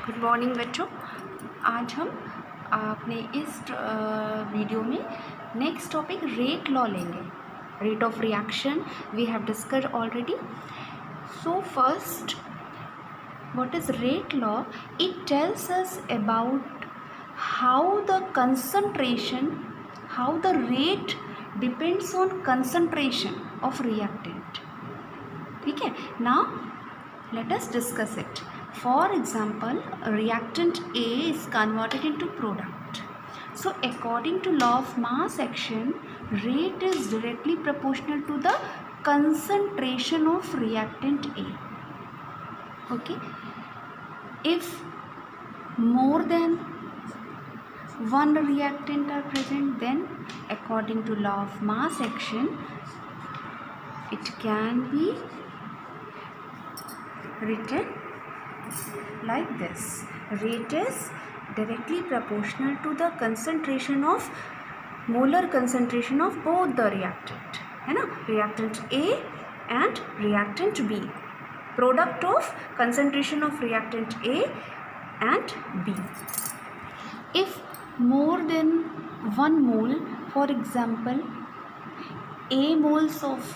Good morning बच्चों। आज हम अपने इस वीडियो में नेक्स्ट टॉपिक रेट लॉ लेंगे। Rate of reaction we have discussed already. So first, what is rate law? It tells us about how the concentration, how the rate depends on concentration of reactant. ठीक है, now let us discuss it. For example, reactant A is converted into product. So according to law of mass action, rate is directly proportional to the concentration of reactant A. Okay, if more than one reactant are present, then according to law of mass action, it can be written like this. Rate is directly proportional to the concentration of molar concentration of both the reactant, है ना, reactant A and reactant B, product of concentration of reactant A and B. If more than 1 mole, for example A moles of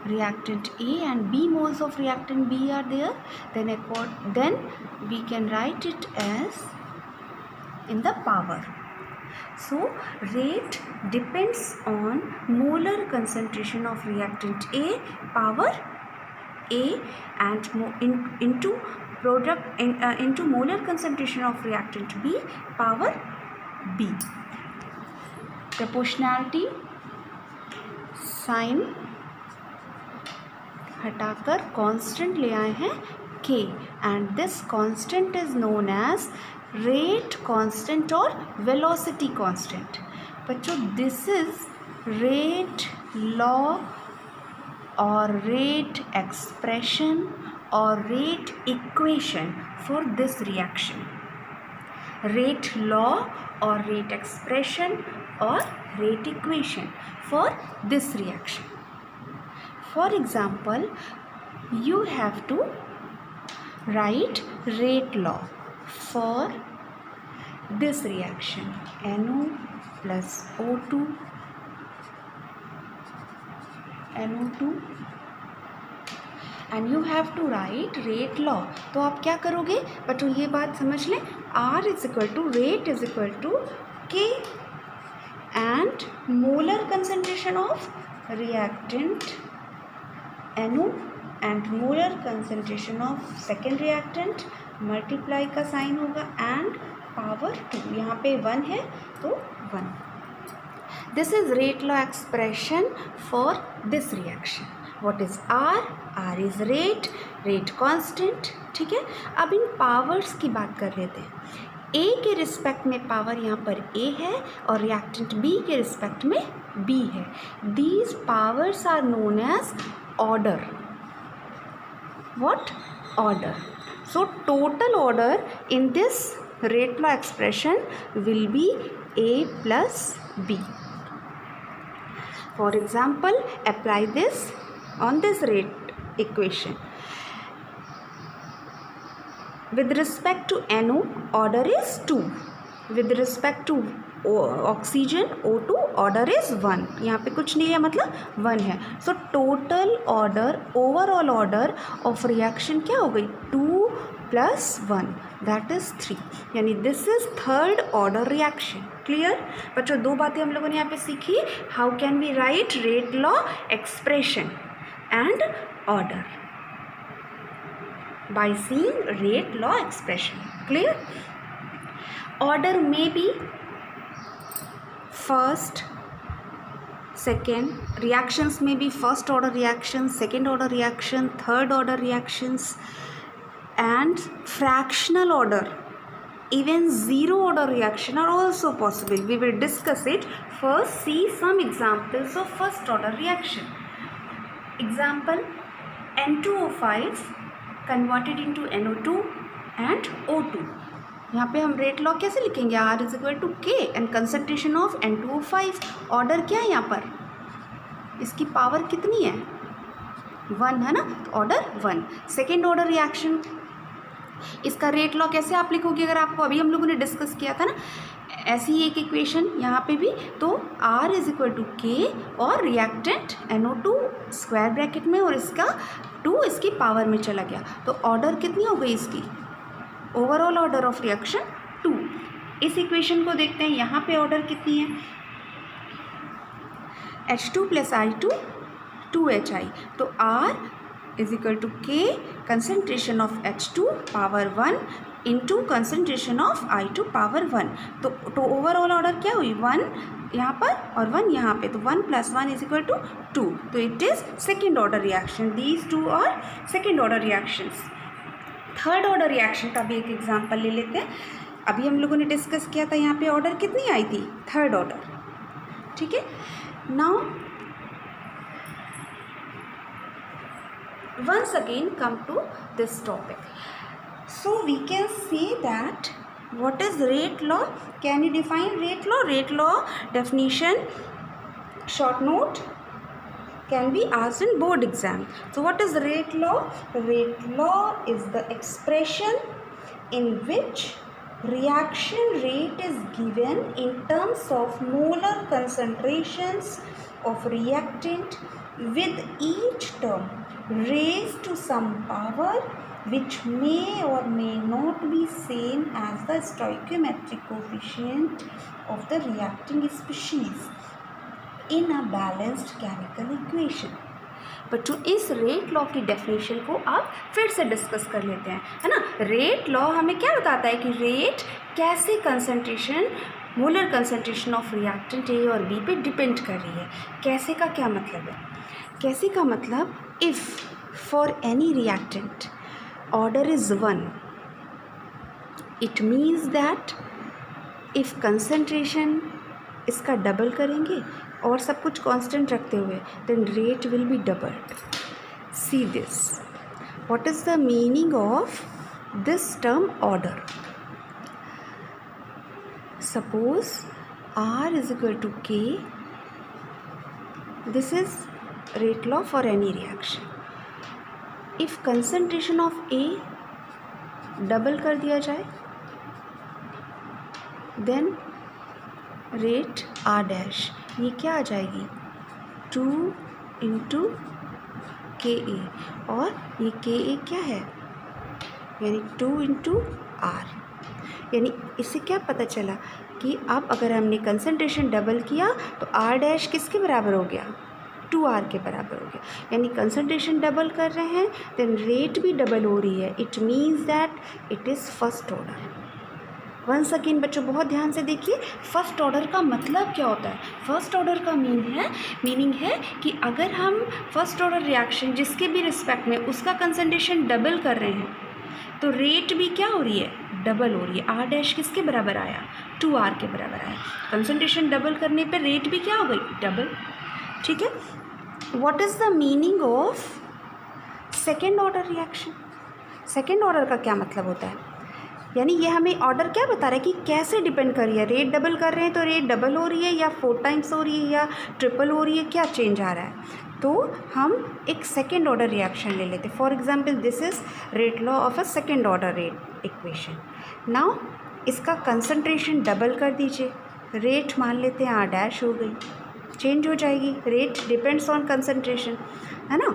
reactant A and B moles of reactant B are there, then we can write it as in the power. So rate depends on molar concentration of reactant A power A and into product into molar concentration of reactant B power B. Proportionality sign हटाकर constant ले आए हैं k, and this constant is known as rate constant और velocity constant. बच्चों, this is rate law और rate expression और rate equation for this reaction. Rate law और rate expression और rate equation for this reaction. For example, you have to write rate law for this reaction, NO plus O2, NO2, and you have to write rate law. तो आप क्या करोगे बच्चों, ये बात समझ लें. R is equal to rate is equal to K and molar concentration of reactant NO and molar concentration of second reactant multiply का साइन होगा एंड पावर 2. यहाँ पे 1 है तो 1. This is rate law expression for this reaction. What is R? R is rate, rate constant. ठीक है, अब इन powers की बात कर लेते हैं. A के रिस्पेक्ट में पावर यहाँ पर A है और रिएक्टेंट B के रिस्पेक्ट में B है. These powers are known as order. What? Order. So total order in this rate law expression will be A plus B. For example, apply this on this rate equation. With respect to NO, order is 2. With respect to oxygen O2, order is 1. यहाँ पे कुछ नहीं है, मतलब 1 है. So total order, overall order of reaction क्या हो गई? 2 + 1, दैट इज 3. यानी this is third order reaction. Clear बच्चों? 2 बातें हम लोगों ने यहाँ पे सीखी. How can we write rate law expression and order by seeing rate law expression. Clear? Order में be first, second, reactions may be first order reactions, second order reaction, third order reactions, and fractional order, even zero order reaction are also possible. We will discuss it. First, see some examples of first order reaction. Example, N2O5 converted into NO2 and O2. यहाँ पे हम rate law कैसे लिखेंगे? R is equal to K and concentration of N2O5. Order क्या है यहाँ पर? इसकी पावर कितनी है? 1 है ना, तो ऑर्डर 1. सेकेंड ऑर्डर रिएक्शन इसका रेट लॉ कैसे आप लिखोगे, अगर आपको अभी हम लोगों ने डिस्कस किया था ना ऐसी एक इक्वेशन यहाँ पे भी, तो R इज इक्वल टू के और रिएक्टेंट NO2 स्क्वायर ब्रैकेट में और इसका 2 इसकी पावर में चला गया, तो ऑर्डर कितनी हो गई इसकी, ओवरऑल ऑर्डर ऑफ रिएक्शन 2। इस इक्वेशन को देखते हैं, यहाँ पे ऑर्डर कितनी है, H2 प्लस I2 2HI, तो R इज इक्वल टू के concentration of H2 power 1 into concentration of I2 power 1, तो ओवरऑल ऑर्डर क्या हुई 1 यहाँ पर और 1 यहाँ पे, तो 1 प्लस 1 इज इक्वल टू 2, तो it is second order reaction. These two are second order reactions. Third order reaction का भी एक एग्जांपल ले लेते हैं। अभी हम लोगों ने डिस्कस किया था यहाँ पे ऑर्डर कितनी आई थी, थर्ड ऑर्डर, ठीक है। Now once again come to this topic, so we can say that what is rate law, can you define rate law? Rate law definition, short note, can be asked in board exam. So what is rate law? Rate law is the expression in which reaction rate is given in terms of molar concentrations of reactant with each term raised to some power which may or may not be same as the stoichiometric coefficient of the reacting species in a balanced chemical equation। बच्चों इस rate law की definition को आप फिर से discuss कर लेते हैं, है ना। रेट लॉ हमें क्या बताता है कि रेट कैसे concentration, molar concentration of reactant A और बी पे डिपेंड कर रही है। कैसे का क्या मतलब है, कैसे का मतलब if for any reactant order is 1, it means that if concentration इसका डबल करेंगे और सब कुछ कांस्टेंट रखते हुए, then rate will be doubled। See this, what is the meaning of this term order? Suppose R is equal to K, this is rate law for any reaction। if concentration of A double कर दिया जाए, then rate R dash, ये क्या आ जाएगी 2 into KA, और ये KA क्या है, यानी 2 इंटू R। यानी इससे क्या पता चला कि अब अगर हमने कंसंट्रेशन डबल किया तो R डैश किसके बराबर हो गया, 2R के बराबर हो गया। यानी कंसंट्रेशन डबल कर रहे हैं, देन रेट भी डबल हो रही है, it means that it is first order. Once again बच्चों बहुत ध्यान से देखिए, फर्स्ट ऑर्डर का मतलब क्या होता है। फर्स्ट ऑर्डर का मीनिंग है कि अगर हम फर्स्ट ऑर्डर रिएक्शन जिसके भी रिस्पेक्ट में उसका कंसंट्रेशन डबल कर रहे हैं, तो रेट भी क्या हो रही है, डबल हो रही है। R डैश किसके बराबर आया, 2R के बराबर आया। कंसंट्रेशन डबल करने पर रेट भी क्या हो गई, डबल, ठीक है। What is the meaning of second order reaction? Second order का क्या मतलब होता है, यानी ये हमें ऑर्डर क्या बता रहा है कि कैसे डिपेंड कर रही है। रेट डबल कर रहे हैं तो रेट डबल हो रही है या 4 टाइम्स हो रही है या ट्रिपल हो रही है, क्या चेंज आ रहा है। तो हम एक सेकेंड ऑर्डर रिएक्शन ले लेते हैं। For example this is rate law of a second order rate equation. Now इसका कंसंट्रेशन डबल कर दीजिए, रेट मान लेते हैं R डैश हो गई, चेंज हो जाएगी, रेट डिपेंड्स ऑन कंसंट्रेशन, है ना।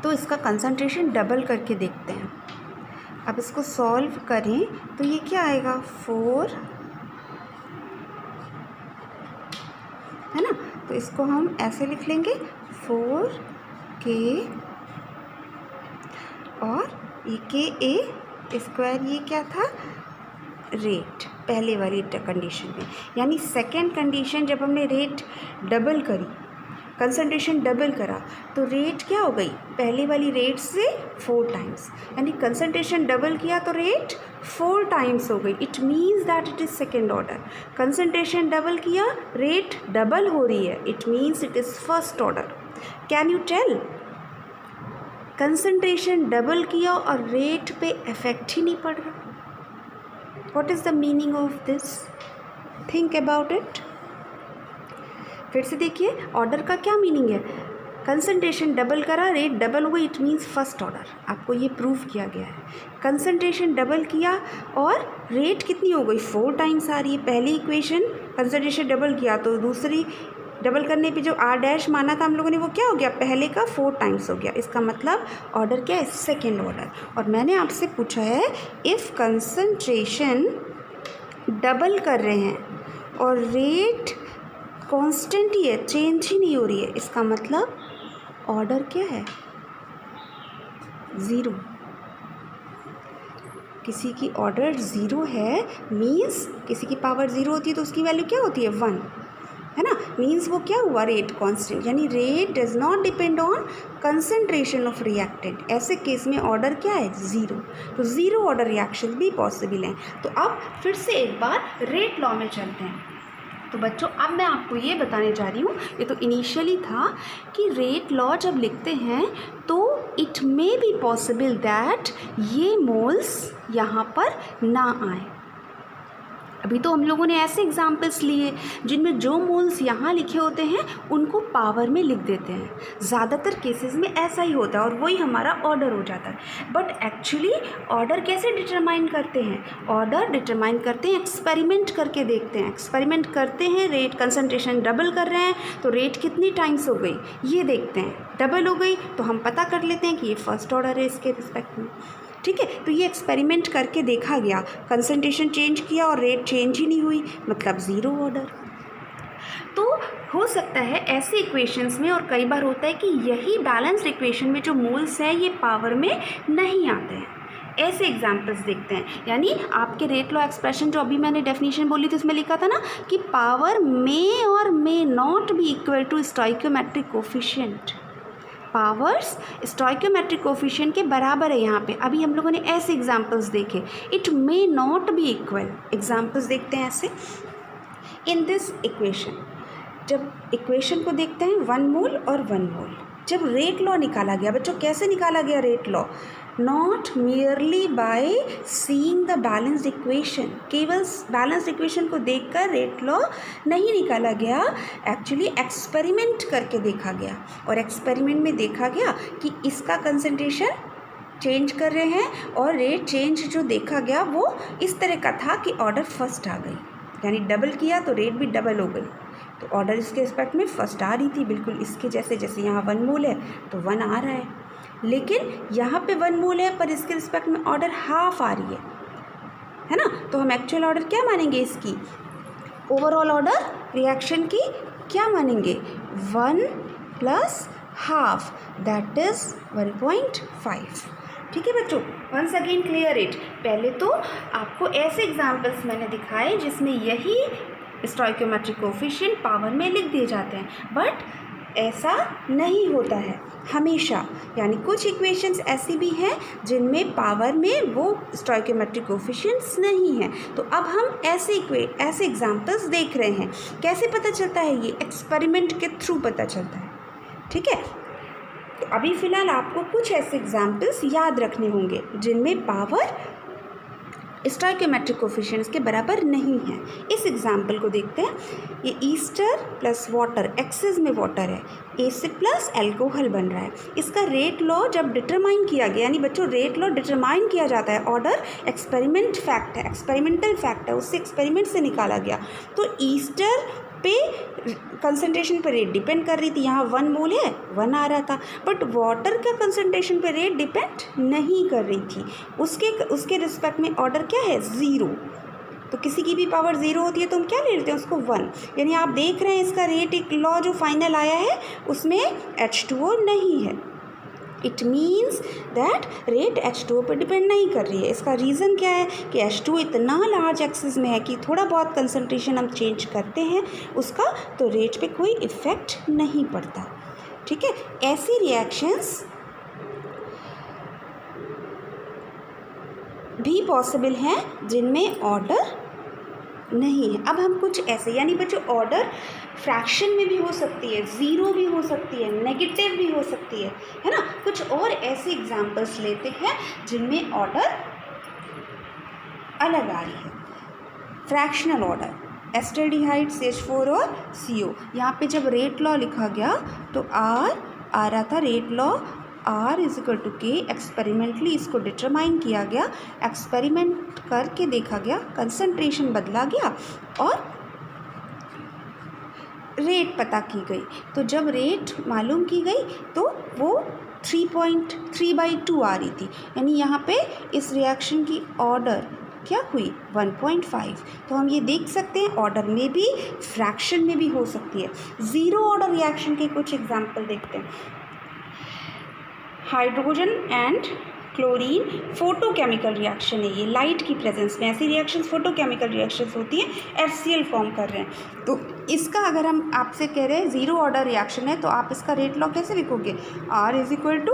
तो इसका कंसंट्रेशन डबल करके देखते हैं। अब इसको सॉल्व करें तो ये क्या आएगा, 4, है ना। तो इसको हम ऐसे लिख लेंगे 4K और ये KA स्क्वायर, ये क्या था, रेट पहले वाली कंडीशन में। यानी सेकेंड कंडीशन जब हमने रेट डबल करी, कंसंट्रेशन डबल करा, तो रेट क्या हो गई, पहले वाली रेट से 4 टाइम्स। यानी कंसंट्रेशन डबल किया तो रेट 4 टाइम्स हो गई, it means that it is second order. Concentration double किया, रेट डबल हो रही है, it means it is first order. Can you tell, concentration double किया और रेट पे इफेक्ट ही नहीं पड़ रहा। What is the meaning of this? Think about it. फिर से देखिए, ऑर्डर का क्या मीनिंग है, कंसंट्रेशन डबल करा, रेट डबल हो गई, इट मीन्स फर्स्ट ऑर्डर। आपको ये प्रूव किया गया है। कंसंट्रेशन डबल किया और रेट कितनी हो गई, 4 टाइम्स आ रही है। पहली इक्वेशन कंसंट्रेशन डबल किया तो दूसरी डबल करने पे जो आर डैश माना था हम लोगों ने वो क्या हो गया, पहले का 4 टाइम्स हो गया। इसका मतलब ऑर्डर क्या है, सेकेंड ऑर्डर। और मैंने आपसे पूछा है इफ़ कंसंट्रेशन डबल कर रहे हैं और रेट कांस्टेंट ही है, चेंज ही नहीं हो रही है, इसका मतलब ऑर्डर क्या है, 0। किसी की ऑर्डर 0 है मीन्स किसी की पावर 0 होती है तो उसकी वैल्यू क्या होती है, 1, है ना। मीन्स वो क्या हुआ, रेट कांस्टेंट, यानी rate does not depend on concentration of reactant. ऐसे केस में ऑर्डर क्या है, 0। तो 0 ऑर्डर रिएक्शन भी पॉसिबल हैं। तो अब फिर से एक बार रेट लॉ में चलते हैं। तो बच्चों अब मैं आपको ये बताने जा रही हूँ, ये तो इनिशियली था कि रेट लॉ जब लिखते हैं तो it may be possible that ये मोल्स यहाँ पर ना आए। अभी तो हम लोगों ने ऐसे एग्जाम्पल्स लिए जिनमें जो मोल्स यहाँ लिखे होते हैं उनको पावर में लिख देते हैं। ज़्यादातर केसेस में ऐसा ही होता है और वही हमारा ऑर्डर हो जाता है। बट एक्चुअली ऑर्डर कैसे डिटरमाइन करते हैं, ऑर्डर डिटरमाइन करते हैं एक्सपेरिमेंट करके देखते हैं। एक्सपेरिमेंट करते हैं, रेट कंसंट्रेशन डबल कर रहे हैं तो रेट कितनी टाइम्स हो गई ये देखते हैं, डबल हो गई तो हम पता कर लेते हैं कि ये फर्स्ट ऑर्डर है इसके रिस्पेक्ट में। ठीक है, तो ये एक्सपेरिमेंट करके देखा गया, कंसंट्रेशन चेंज किया और रेट चेंज ही नहीं हुई, मतलब 0 ऑर्डर। तो हो सकता है ऐसे इक्वेशंस में, और कई बार होता है कि यही बैलेंस्ड इक्वेशन में जो मोल्स हैं ये पावर में नहीं आते हैं। ऐसे एग्जाम्पल्स देखते हैं, यानी आपके रेट लॉ एक्सप्रेशन जो अभी मैंने डेफिनेशन बोली थी उसमें लिखा था ना कि पावर मे और may not be equal to stoichiometric coefficient. Powers stoichiometric coefficient के बराबर है यहाँ पे। अभी हम लोगों ने ऐसे एग्जांपल्स देखे, it may not be equal. Examples देखते हैं ऐसे, इन दिस इक्वेशन, जब इक्वेशन को देखते हैं 1 मोल और 1 मोल, जब रेट लॉ निकाला गया, बच्चों कैसे निकाला गया rate law, not merely by seeing the balanced equation. केवल बैलेंस्ड इक्वेशन को देखकर रेट लॉ नहीं निकाला गया, एक्चुअली एक्सपेरिमेंट करके देखा गया। और एक्सपेरिमेंट में देखा गया कि इसका कंसंट्रेशन चेंज कर रहे हैं और रेट चेंज जो देखा गया वो इस तरह का था कि ऑर्डर फर्स्ट आ गई, यानी डबल किया तो रेट भी डबल हो गई। तो ऑर्डर इसके रिस्पेक्ट में फर्स्ट आ रही थी, बिल्कुल इसके जैसे। जैसे यहाँ 1 मोल है तो 1 आ रहा है, लेकिन यहाँ पे 1 मोल है पर इसके रिस्पेक्ट में ऑर्डर हाफ आ रही है ना। तो हम एक्चुअल ऑर्डर क्या मानेंगे, इसकी ओवरऑल ऑर्डर रिएक्शन की क्या मानेंगे, 1 + हाफ, दैट इज़ 1.5। ठीक है बच्चों, वंस अगेन क्लियर इट। पहले तो आपको ऐसे एग्जाम्पल्स मैंने दिखाए जिसमें यही स्टोइकियोमेट्रिक कोफिशिएंट पावर में लिख दिए जाते हैं, बट ऐसा नहीं होता है हमेशा। यानी कुछ इक्वेशंस ऐसी भी हैं जिनमें पावर में वो स्टोइकियोमेट्रिक कोफिशिएंट्स नहीं हैं। तो अब हम ऐसे एग्जाम्पल्स देख रहे हैं। कैसे पता चलता है, ये एक्सपेरिमेंट के थ्रू पता चलता है। ठीक है, तो अभी फ़िलहाल आपको कुछ ऐसे एग्जाम्पल्स याद रखने होंगे जिनमें पावर स्टोइकियोमेट्रिक कोफिशिएंट्स के बराबर नहीं है। इस एग्जाम्पल को देखते हैं। ये ईस्टर प्लस वाटर, एक्सेस में वाटर है, एसिड प्लस एल्कोहल बन रहा है। इसका रेट लॉ जब डिटरमाइन किया गया, यानी बच्चों रेट लॉ डिटरमाइन किया जाता है, ऑर्डर एक्सपेरिमेंट फैक्ट है, एक्सपेरिमेंटल फैक्ट है, उससे एक्सपेरिमेंट से निकाला गया। तो ईस्टर पे कंसंट्रेशन पे रेट डिपेंड कर रही थी, यहाँ 1 मोल है 1 आ रहा था, बट वाटर का कंसंट्रेशन पे रेट डिपेंड नहीं कर रही थी। उसके रिस्पेक्ट में ऑर्डर क्या है, 0। तो किसी की भी पावर 0 होती है तो हम क्या ले लेते हैं उसको 1। यानी आप देख रहे हैं इसका रेट एक लॉ जो फाइनल आया है उसमें H2O नहीं है। It means that rate H2O पर डिपेंड नहीं कर रही है। इसका रीज़न क्या है कि H2O इतना लार्ज एक्सेस में है कि थोड़ा बहुत कंसंट्रेशन हम चेंज करते हैं उसका तो रेट पे कोई इफ़ेक्ट नहीं पड़ता। ठीक है, ऐसी रिएक्शंस भी पॉसिबल हैं जिनमें ऑर्डर नहीं है। अब हम कुछ ऐसे, यानी बच्चों ऑर्डर फ्रैक्शन में भी हो सकती है, 0 भी हो सकती है, नेगेटिव भी हो सकती है ना। कुछ और ऐसे एग्जांपल्स लेते हैं जिनमें ऑर्डर अलग आ रही है। फ्रैक्शनल ऑर्डर, एस्टल्डिहाइड, CH4 और CO। यहाँ पे जब रेट लॉ लिखा गया तो R आ रहा था rate law R is equal to K. Experimentally इसको डिटरमाइन किया गया, एक्सपेरिमेंट करके देखा गया, कंसंट्रेशन बदला गया और रेट पता की गई। तो जब रेट मालूम की गई तो वो 3.3/2 आ रही थी, यानी यहाँ पे इस रिएक्शन की ऑर्डर क्या हुई 1.5। तो हम ये देख सकते हैं ऑर्डर में भी फ्रैक्शन में भी हो सकती है। ज़ीरो ऑर्डर रिएक्शन के कुछ एग्जाम्पल देखते हैं। Hydrogen and chlorine photochemical reaction है, ये लाइट की प्रेजेंस में ऐसी रिएक्शंस फोटोकेमिकल रिएक्शंस होती हैं, HCl फॉर्म कर रहे हैं। तो इसका अगर हम आपसे कह रहे हैं ज़ीरो ऑर्डर रिएक्शन है तो आप इसका रेट लॉ कैसे लिखोगे? R इज इक्वल टू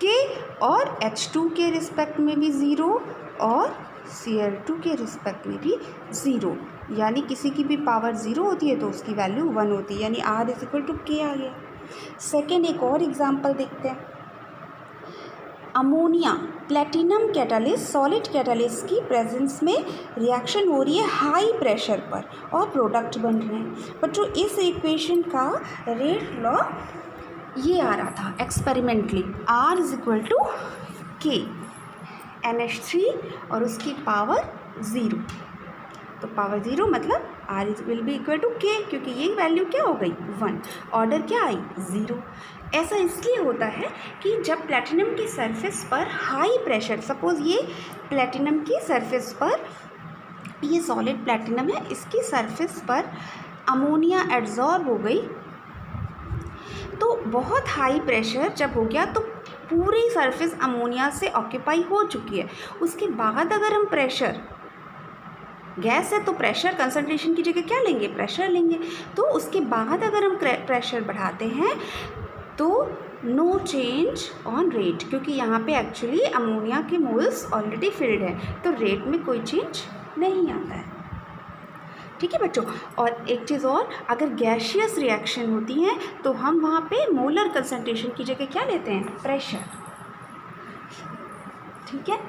के और H2 के रिस्पेक्ट में भी ज़ीरो और Cl2 के रिस्पेक्ट में भी ज़ीरो, यानी किसी की भी पावर ज़ीरो होती है तो उसकी वैल्यू 1 होती है, यानी R इज इक्वल टू के आ गया। सेकेंड एक और एग्जाम्पल देखते हैं। Ammonia platinum catalyst solid catalyst की प्रेजेंस में रिएक्शन हो रही है हाई प्रेशर पर और प्रोडक्ट बन रहे हैं। बच्चों इस इक्वेशन का रेट लॉ ये आ रहा था experimentally, R is equal to K NH3 और उसकी पावर 0। तो पावर 0 मतलब R will be equal to K, क्योंकि ये वैल्यू क्या हो गई 1, ऑर्डर क्या आई 0। ऐसा इसलिए होता है कि जब प्लैटिनम की सरफेस पर हाई प्रेशर, सपोज़ ये प्लैटिनम की सरफेस पर, ये सॉलिड प्लैटिनम है, इसकी सरफेस पर अमोनिया एड्जॉर्ब हो गई, तो बहुत हाई प्रेशर जब हो गया तो पूरी सरफेस अमोनिया से ऑक्यूपाई हो चुकी है। उसके बाद अगर हम प्रेशर, गैस है तो प्रेशर कंसंट्रेशन की जगह क्या लेंगे, प्रेशर लेंगे, तो उसके बाद अगर हम प्रेशर बढ़ाते हैं तो नो चेंज ऑन रेट, क्योंकि यहाँ पे एक्चुअली अमोनिया के मोल्स ऑलरेडी फिल्ड है, तो रेट में कोई चेंज नहीं आता है। ठीक है बच्चों, और एक चीज़ और, अगर गैशियस रिएक्शन होती हैं तो हम वहाँ पे मोलर कंसंट्रेशन की जगह क्या लेते हैं, प्रेशर। ठीक है,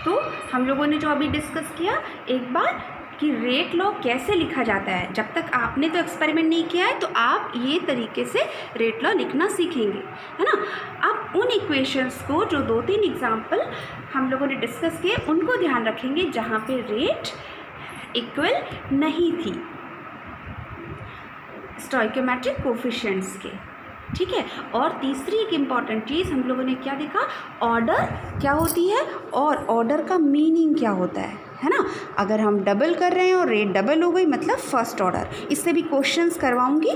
तो हम लोगों ने जो अभी डिस्कस किया एक बार कि रेट लॉ कैसे लिखा जाता है। जब तक आपने तो एक्सपेरिमेंट नहीं किया है तो आप ये तरीके से रेट लॉ लिखना सीखेंगे, है ना। अब उन इक्वेशंस को जो 2-3 एग्जाम्पल हम लोगों ने डिस्कस किए उनको ध्यान रखेंगे जहाँ पे रेट इक्वल नहीं थी स्टोइकोमेट्रिक कोफिशिएंट्स के। ठीक है, और तीसरी एक इम्पॉर्टेंट चीज़ हम लोगों ने क्या देखा, ऑर्डर क्या होती है और ऑर्डर का मीनिंग क्या होता है ना। अगर हम डबल कर रहे हैं और रेट डबल हो गई मतलब फर्स्ट ऑर्डर। इससे भी क्वेश्चंस करवाऊंगी,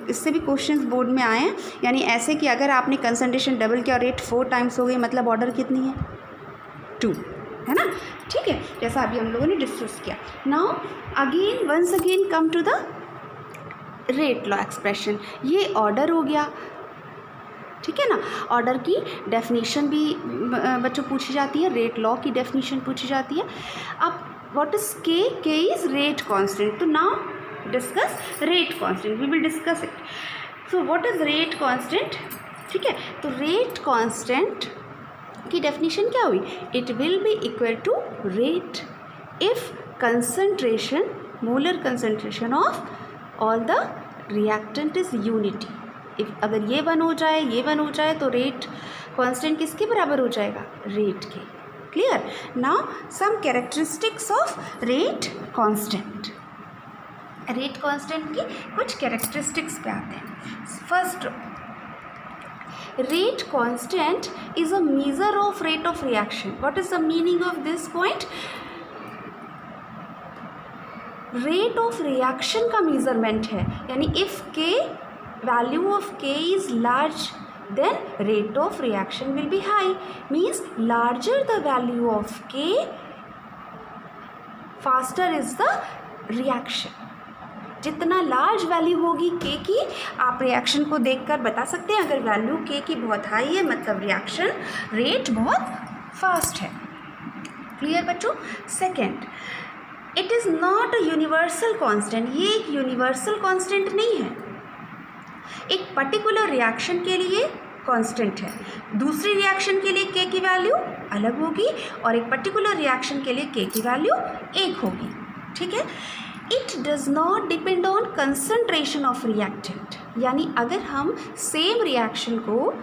इससे भी क्वेश्चंस बोर्ड में आए हैं, यानी ऐसे कि अगर आपने कंसंट्रेशन डबल किया और रेट 4 टाइम्स हो गई मतलब ऑर्डर कितनी है 2, है ना। ठीक है, जैसा अभी हम लोगों ने डिस्कस किया। Now again once again come to the rate law expression. ये ऑर्डर हो गया, ठीक है ना। ऑर्डर की डेफिनेशन भी बच्चों पूछी जाती है, रेट लॉ की डेफिनेशन पूछी जाती है। अब what is K, K is rate constant. तो now discuss rate constant, we will discuss it. So what is rate constant, ठीक है। तो रेट कांस्टेंट की डेफिनेशन क्या हुई, it will be equal to rate if concentration, molar concentration of all the reactant is unity. If अगर ये 1 हो जाए, ये 1 हो जाए तो रेट कांस्टेंट किसके बराबर हो जाएगा, rate K. Clear. Now some characteristics of rate constant. Rate constant की कुछ कैरेक्टरिस्टिक्स पे आते हैं। First, rate constant is a measure of rate of reaction. What is the meaning of this point, rate of reaction का measurement है, यानी if K value of K is large then rate of reaction will be high, means larger the value of k faster is the reaction। जितना large value होगी के की, आप reaction को देखकर बता सकते हैं अगर वैल्यू के की बहुत हाई है मतलब रिएक्शन रेट बहुत फास्ट है। क्लियर बच्चों। Second, it is not a universal constant. ये एक यूनिवर्सल कांस्टेंट नहीं है, एक पर्टिकुलर रिएक्शन के लिए कांस्टेंट है, दूसरी रिएक्शन के लिए के की वैल्यू अलग होगी और एक पर्टिकुलर रिएक्शन के लिए के की वैल्यू 1 होगी। ठीक है, it does not depend on concentration of reactant, यानी अगर हम सेम रिएक्शन को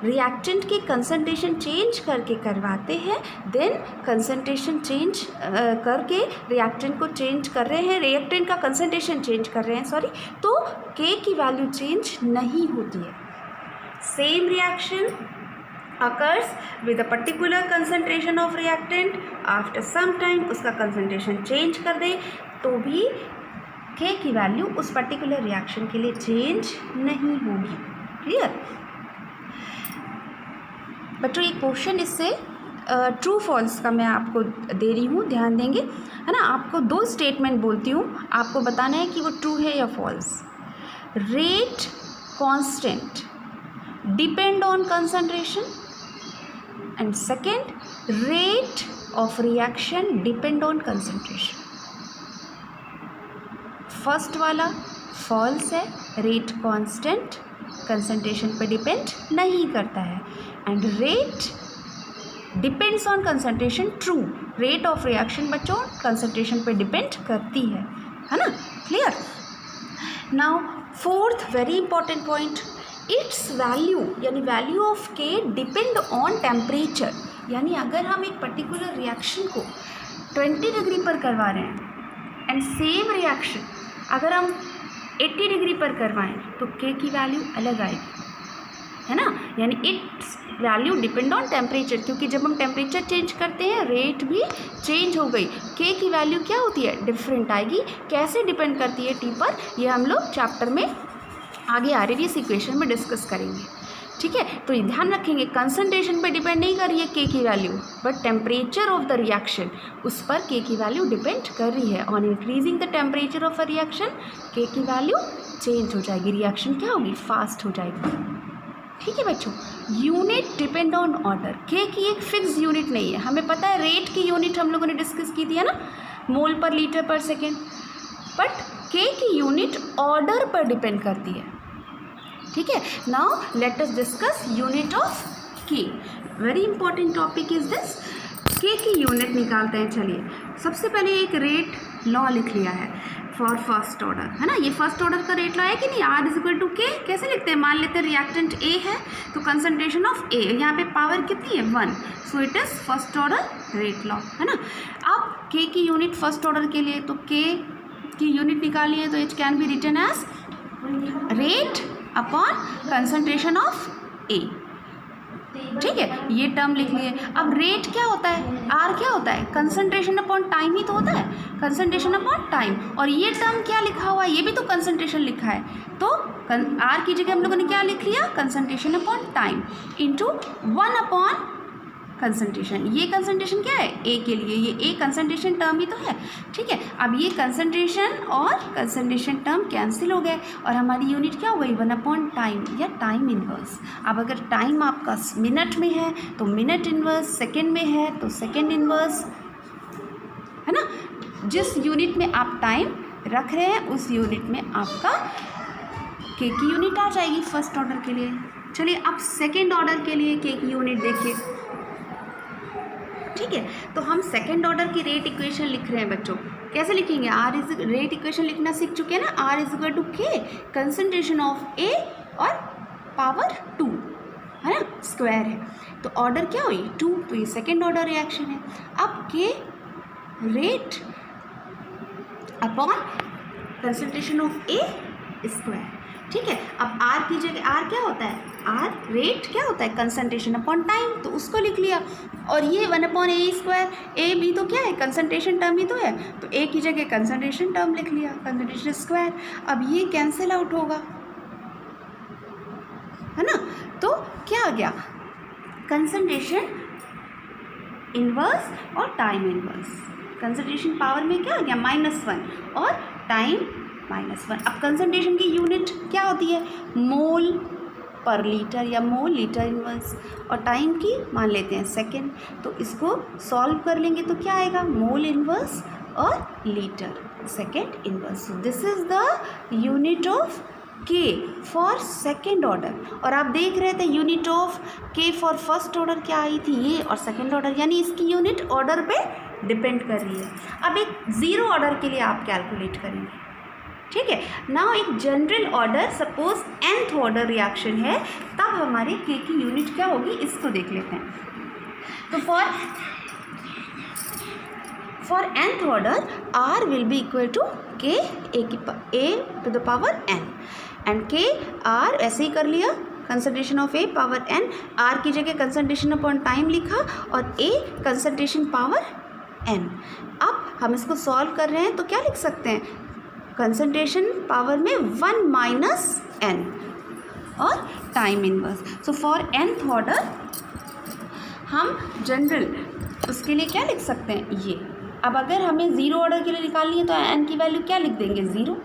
रिएक्टेंट की कंसंट्रेशन चेंज करके करवाते हैं, देन कंसंट्रेशन चेंज करके रिएक्टेंट को चेंज कर रहे हैं, रिएक्टेंट का कंसंट्रेशन चेंज कर रहे हैं सॉरी, तो के की वैल्यू चेंज नहीं होती है। Same reaction occurs with a particular concentration of reactant, after some time उसका concentration change कर दे तो भी K की वैल्यू उस पर्टिकुलर रिएक्शन के लिए चेंज नहीं होगी। क्लियर बच्चों? ये क्वेश्चन इससे ट्रू फॉल्स का मैं आपको दे रही हूँ, ध्यान देंगे, है ना। आपको दो स्टेटमेंट बोलती हूँ, आपको बताना है कि वो ट्रू है या false. Rate constant depend on concentration, and second, rate of reaction depend on concentration। First वाला फॉल्स है, रेट कांस्टेंट कंसंट्रेशन पे डिपेंड नहीं करता है, and rate depends on concentration true, rate of reaction बच्चों कंसंट्रेशन पे डिपेंड करती है ना। Clear? Now fourth very important point, its value यानी value of K depend on temperature, यानी अगर हम एक पर्टिकुलर रिएक्शन को 20 डिग्री पर करवा रहे हैं एंड सेम रिएक्शन अगर हम 80 डिग्री पर करवाएं तो के की वैल्यू अलग आएगी, है ना। यानी it's value depend on temperature, क्योंकि जब हम टेम्परेचर चेंज करते हैं रेट भी चेंज हो गई, के की वैल्यू क्या होती है, डिफरेंट आएगी। कैसे डिपेंड करती है टी पर, ये हम लोग चैप्टर में आगे आ रही है इक्वेशन में डिस्कस करेंगे। ठीक है, तो ये ध्यान रखेंगे कंसंट्रेशन पे डिपेंड नहीं कर रही है के की value, but temperature of the reaction उस पर के की वैल्यू डिपेंड कर रही है। On increasing the temperature of a reaction के की वैल्यू चेंज हो जाएगी, रिएक्शन क्या होगी, फास्ट हो जाएगी। ठीक है बच्चों, यूनिट डिपेंड ऑन ऑर्डर, के की एक फिक्स यूनिट नहीं है। हमें पता है रेट की यूनिट हम लोगों ने डिस्कस की थी, है ना, मोल पर लीटर पर सेकेंड, बट के की यूनिट ऑर्डर पर डिपेंड करती है। ठीक है, now let us discuss unit of K. Very important topic is this, K की यूनिट निकालते हैं। चलिए सबसे पहले एक रेट लॉ लिख लिया है फॉर फर्स्ट ऑर्डर, है ना। ये फर्स्ट ऑर्डर का रेट लॉ है कि नहीं, आर इज इक्वल टू के। कैसे लिखते हैं, मान लेते हैं रिएक्टेंट ए है तो कंसंट्रेशन ऑफ ए, यहाँ पे पावर कितनी है 1, so it is first order rate law, है ना। अब के की यूनिट फर्स्ट ऑर्डर के लिए तो के की यूनिट निकाली है तो it can be written as rate upon concentration of A. ठीक है, ये टर्म लिख लिए। अब रेट क्या होता है, आर क्या होता है, कंसंट्रेशन अपॉन टाइम ही तो होता है, कंसंट्रेशन अपॉन टाइम। और ये टर्म क्या लिखा हुआ है, ये भी तो कंसंट्रेशन लिखा है, तो आर की जगह हम लोगों ने क्या लिख लिया, concentration upon time into 1 upon concentration. ये कंसंट्रेशन क्या है, ए के लिए, ये ए कंसंट्रेशन टर्म ही तो है। ठीक है, अब ये कंसंट्रेशन और कंसंट्रेशन टर्म कैंसिल हो गए और हमारी यूनिट क्या हो गई, 1 अपॉन टाइम या टाइम इनवर्स। अब अगर टाइम आपका मिनट में है तो मिनट इनवर्स, सेकेंड में है तो सेकेंड इनवर्स, है ना। जिस यूनिट में आप टाइम रख रहे हैं उस यूनिट में आपका के की यूनिट आ जाएगी फर्स्ट ऑर्डर के लिए। चलिए अब सेकेंड ऑर्डर के लिए के की यूनिट देखिए। ठीक है, तो हम सेकेंड ऑर्डर की रेट इक्वेशन लिख रहे हैं बच्चों। कैसे लिखेंगे, आर इज रेट इक्वेशन लिखना सीख चुके हैं ना, आर इज इक्वल टू के कंसंट्रेशन ऑफ ए और पावर 2, है ना, स्क्वायर है, तो ऑर्डर क्या हुई 2, तो ये सेकेंड ऑर्डर रिएक्शन है। अब के rate upon concentration of A square. ठीक है, अब आर की जगह आर क्या होता है, आर रेट क्या होता है, कंसंट्रेशन अपॉन टाइम, तो उसको लिख लिया। और ये 1 अपॉन ए स्क्वायर, ए भी तो क्या है, कंसंट्रेशन टर्म ही तो है, तो ए की जगह कंसंट्रेशन टर्म लिख लिया, कंसंट्रेशन स्क्वायर। अब ये कैंसिल आउट होगा, है ना, तो क्या आ गया, कंसंट्रेशन इनवर्स और टाइम इनवर्स। कंसंट्रेशन पावर में क्या आ गया, -1 और टाइम -1। अब कंसंट्रेशन की यूनिट क्या होती है, मोल पर लीटर या मोल लीटर इनवर्स, और टाइम की मान लेते हैं सेकेंड, तो इसको सॉल्व कर लेंगे तो क्या आएगा, मोल इनवर्स और litre second inverse. This is the unit of के फॉर सेकेंड ऑर्डर, और आप देख रहे थे यूनिट ऑफ के फॉर फर्स्ट ऑर्डर क्या आई थी, ये, और सेकेंड ऑर्डर, यानी इसकी यूनिट ऑर्डर पे डिपेंड कर रही है। अब एक ज़ीरो ऑर्डर के लिए आप कैलकुलेट करेंगे, ठीक है। नाउ एक general order, suppose nth order reaction है, तब हमारे के की यूनिट क्या होगी, इसको देख लेते हैं। तो for nth order r will be equal to k a to the power n, and K r ऐसे ही कर लिया, concentration of a power n, r की जगह कंसंट्रेशन अपॉन टाइम लिखा और a कंसंट्रेशन पावर n। अब हम इसको सॉल्व कर रहे हैं तो क्या लिख सकते हैं, कंसंट्रेशन पावर में 1 माइनस n और time inverse. So for nth order हम जनरल उसके लिए क्या लिख सकते हैं, ये। अब अगर हमें ज़ीरो ऑर्डर के लिए निकालनी है तो n की वैल्यू क्या लिख देंगे, 0,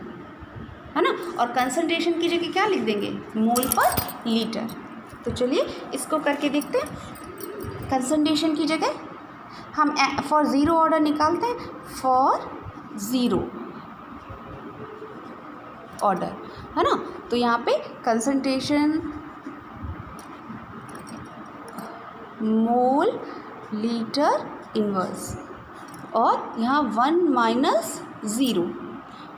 है ना, और कंसंट्रेशन की जगह क्या लिख देंगे, मोल पर लीटर। तो चलिए इसको करके देखते हैं। कंसंट्रेशन की जगह हम फॉर ज़ीरो ऑर्डर निकालते हैं, फॉर ज़ीरो ऑर्डर, है ना। तो यहाँ पे कंसंट्रेशन मोल लीटर इनवर्स, और यहाँ 1 माइनस 0,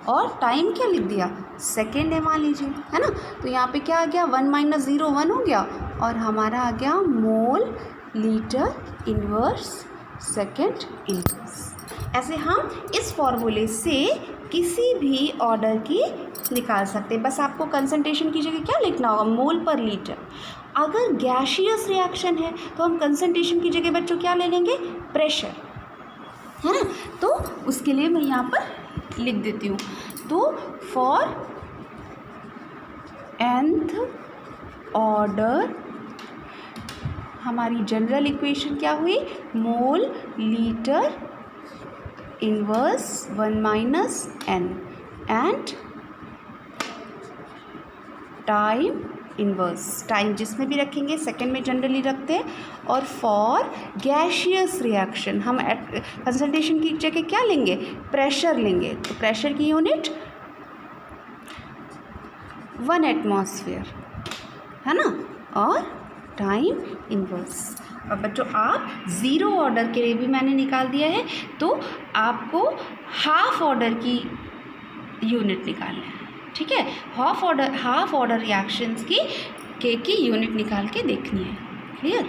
और टाइम क्या लिख दिया, सेकेंड है मान लीजिए, है ना। तो यहाँ पे क्या आ गया, 1 माइनस 0 1 हो गया, और हमारा आ गया mole litre inverse second inverse. ऐसे हम इस फॉर्मूले से किसी भी ऑर्डर की निकाल सकते हैं। बस आपको कंसंट्रेशन की जगह क्या लिखना होगा, मोल पर लीटर। अगर गैसियस रिएक्शन है तो हम कंसंट्रेशन की जगह बच्चों क्या ले लेंगे, प्रेशर, है ना। तो उसके लिए मैं यहाँ पर लिख देती हूँ। तो फॉर nth ऑर्डर हमारी जनरल इक्वेशन क्या हुई, mole litre inverse 1 minus n and time inverse, time जिसमें भी रखेंगे सेकंड में जनरली रखते हैं। और फॉर गैसियस रिएक्शन हम कंसंट्रेशन की जगह क्या लेंगे, प्रेशर लेंगे। तो प्रेशर की यूनिट 1 एटमॉस्फेयर, है ना, और टाइम इनवर्स। अब बच्चों आप ज़ीरो ऑर्डर के लिए भी मैंने निकाल दिया है, तो आपको हाफ ऑर्डर की यूनिट निकालना है, ठीक है। हाफ ऑर्डर रिएक्शंस की के की यूनिट निकाल के देखनी है, क्लियर।